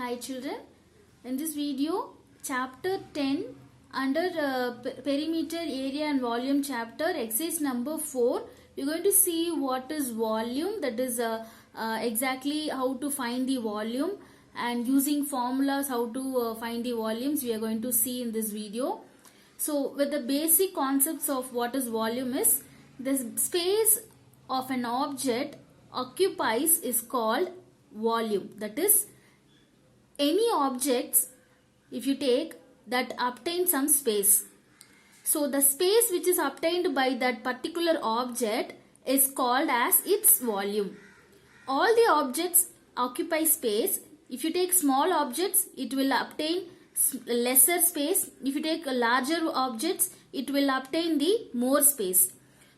Hi children, in this video chapter 10 under perimeter area and volume chapter exercise number 4 we are going to see what is volume, that is exactly how to find the volume and using formulas how to find the volumes we are going to see in this video. So with the basic concepts of what is volume is, the space of an object occupies is called volume. That is, any objects if you take that obtain some space. So the space which is obtained by that particular object is called as its volume. All the objects occupy space. If you take small objects, it will obtain lesser space. If you take larger objects, it will obtain the more space.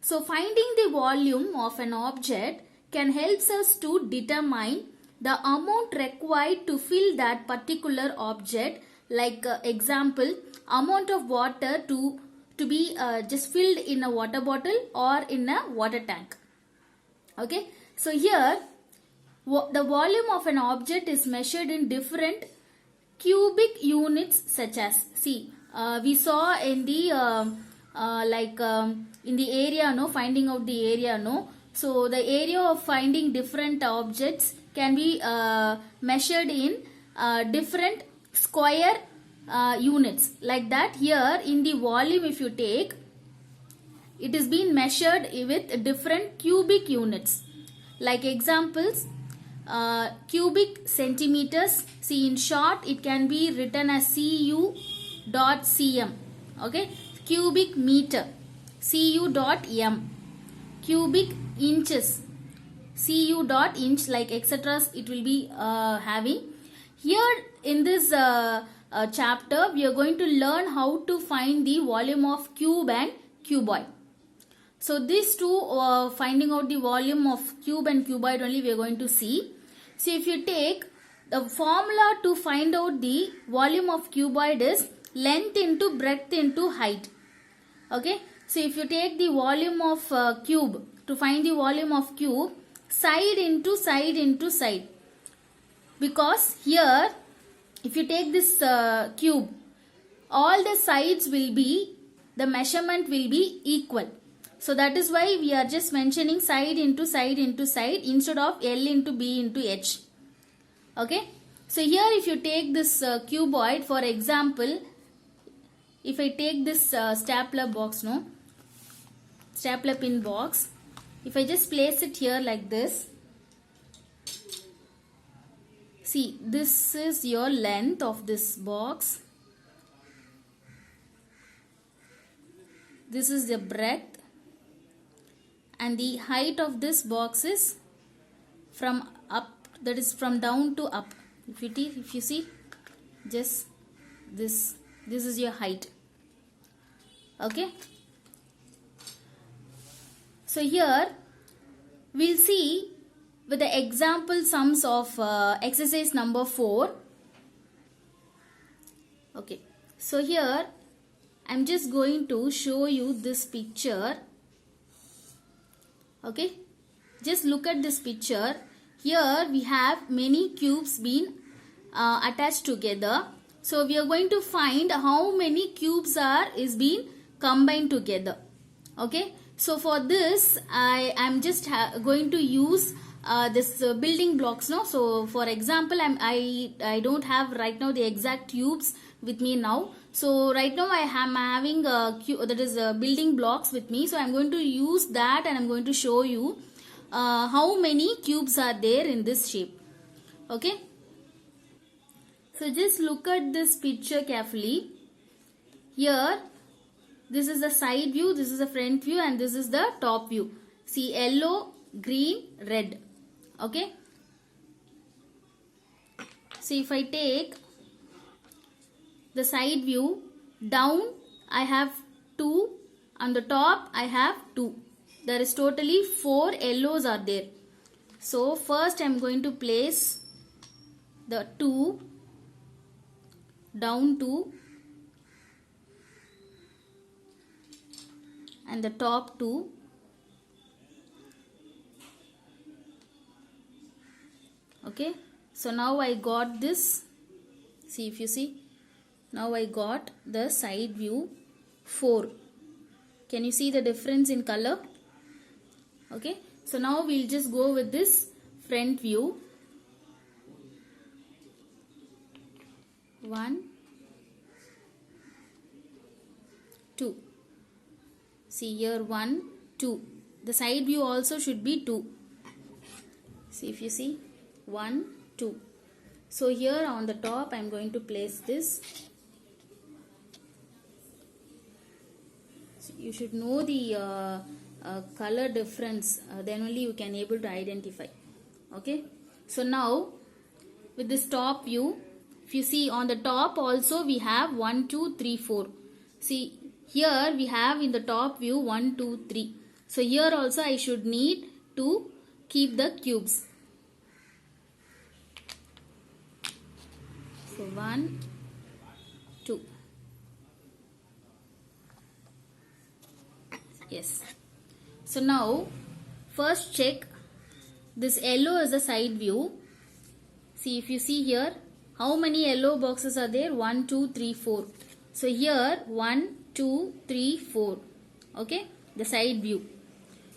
So finding the volume of an object can help us to determine the amount required to fill that particular object. Like example, amount of water to be just filled in a water bottle or in a water tank. Okay, so here the volume of an object is measured in different cubic units, such as, see, we saw in the in the area, no, finding out the area, no. So the area of finding different objects can be measured in different square units. Like that, here in the volume, if you take, it is being measured with different cubic units. Like examples, cubic centimeters. See, in short, it can be written as cu.cm. Okay, cubic meter, cu.m. Cubic inches, cu.inch, like etc. It will be having. Here in this chapter, we are going to learn how to find the volume of cube and cuboid. So these two, finding out the volume of cube and cuboid only we are going to see. So if you take the formula to find out the volume of cuboid is length into breadth into height. Okay. So if you take the volume of cube, to find the volume of cube, side into side into side. Because here, if you take this cube, all the sides will be, the measurement will be equal. So that is why we are just mentioning side into side into side instead of L into B into H. Okay. So here if you take this cuboid, for example, if I take this stapler box, no, stapler pin box, if I just place it here like this, see, this is your length of this box, this is the breadth, and the height of this box is from up, that is from down to up. If you see, just this is your height. Okay. So here we'll see with the example sums of exercise number 4. Okay. So here I'm just going to show you this picture. Okay. Just look at this picture. Here we have many cubes being attached together. So we are going to find how many cubes is being combined together. Okay. So for this, I am just going to use this building blocks. No. So for example, I don't have right now the exact cubes with me now. So right now I am having that is building blocks with me. So I am going to use that and I am going to show you how many cubes are there in this shape. Okay. So just look at this picture carefully. Here, this is the side view, this is the front view, and this is the top view. See, yellow, green, red. Okay. So if I take the side view, down I have 2, on the top I have 2. There is totally 4 yellows are there. So first I am going to place the 2, down 2, and the top 2. Okay. So now I got this See, if you see, now I got the side view 4. Can you see the difference in color? Okay, so now we'll just go with this front view. 1, 2. See here 1, 2. The side view also should be 2. See, if you see 1, 2. So here on the top I am going to place this. So you should know the color difference, then only you can able to identify. Okay, so now with this top view, if you see on the top also we have 1, 2, 3, 4. See here we have in the top view 1, 2, 3. So here also I should need to keep the cubes. So 1, 2. Yes. So now first check this yellow as a side view. See, if you see here, how many yellow boxes are there? 1, 2, 3, 4. So here 1, 2, 3, 4. Okay, the side view.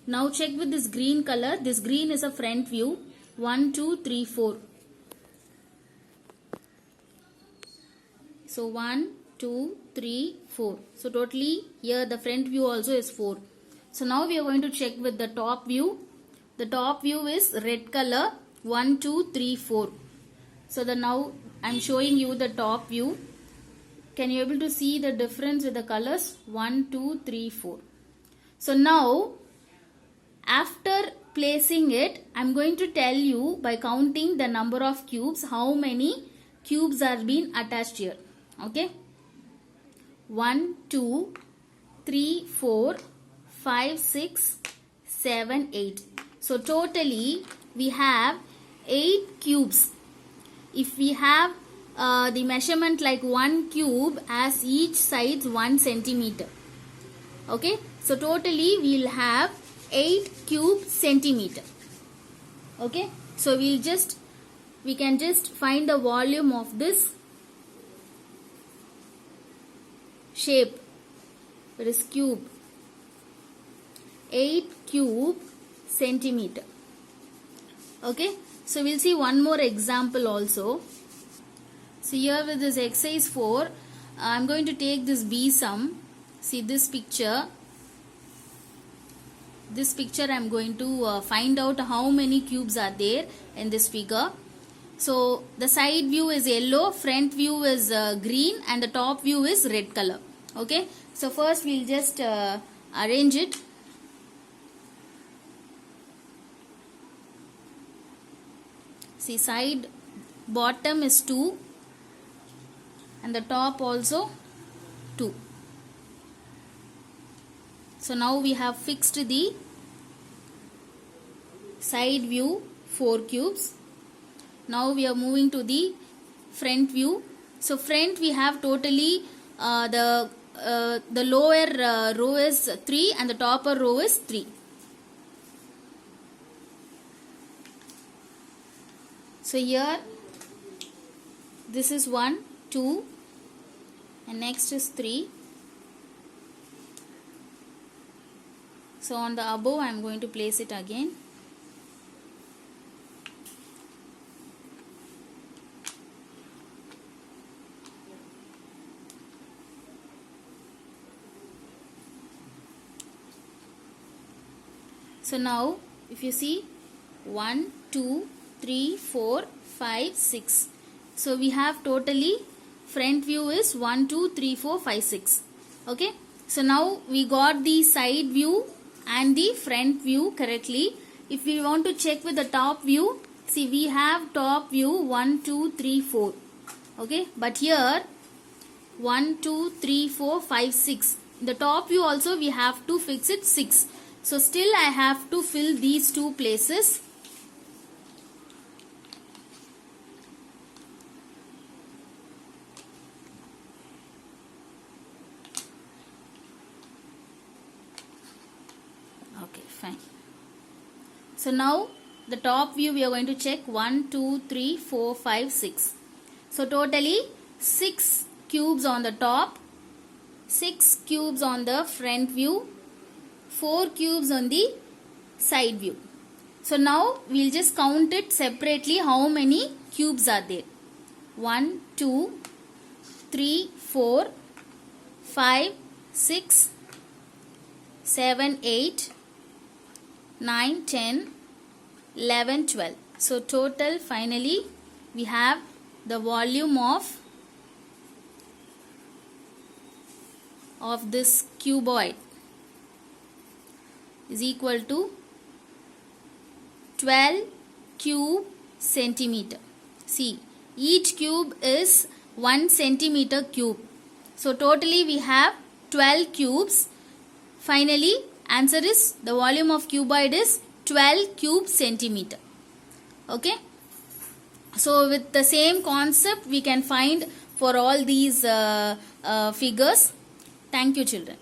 Now check with this green color. This green is a front view. 1, 2, 3, 4. So 1, 2, 3, 4. So totally here the front view also is 4. So now we are going to check with the top view. The top view is red color. 1, 2, 3, 4. So now I am showing you the top view. Can you able to see the difference with the colors? 1, 2, 3, 4. So now after placing it, I am going to tell you by counting the number of cubes how many cubes are being attached here. Okay, 1, 2, 3, 4, 5, 6, 7, 8. So totally we have 8 cubes. If we have the measurement like 1 cube as each sides 1 centimeter. Okay, so totally we will have 8 cube centimeter. Okay, so we can just find the volume of this shape, that is cube. 8 cube centimeter. Okay, so we'll see one more example also. So here with this exercise 4, I'm going to take this B sum. See this picture. This picture I'm going to find out how many cubes are there in this figure. So the side view is yellow, front view is green, and the top view is red color. Okay, so first we'll just arrange it. See, side bottom is 2 and the top also 2. So now we have fixed the side view 4 cubes. Now we are moving to the front view. So front we have totally the lower row is 3 and the topper row is 3. So here this is 1, 2 and next is 3. So on the above I am going to place it again. So now if you see 1, 2, 3, 4, 5, 6. So we have totally front view is 1, 2, 3, 4, 5, 6. Okay. So now we got the side view and the front view correctly. If we want to check with the top view, see we have top view 1, 2, 3, 4. Okay. But here 1, 2, 3, 4, 5, 6. The top view also we have to fix it 6. So still I have to fill these two places. Okay, fine. So now the top view we are going to check 1, 2, 3, 4, 5, 6. So totally 6 cubes on the top, 6 cubes on the front view, 4 cubes on the side view. So now we'll just count it separately how many cubes are there. 1, 2, 3, 4, 5, 6, 7, 8, 9, 10, 11, 12. So total finally we have the volume of this cuboid is equal to 12 cube centimeter. See, each cube is 1 centimeter cube. So totally we have 12 cubes. Finally, answer is the volume of cuboid is 12 cube centimeter. Okay. So with the same concept we can find for all these figures. Thank you, children.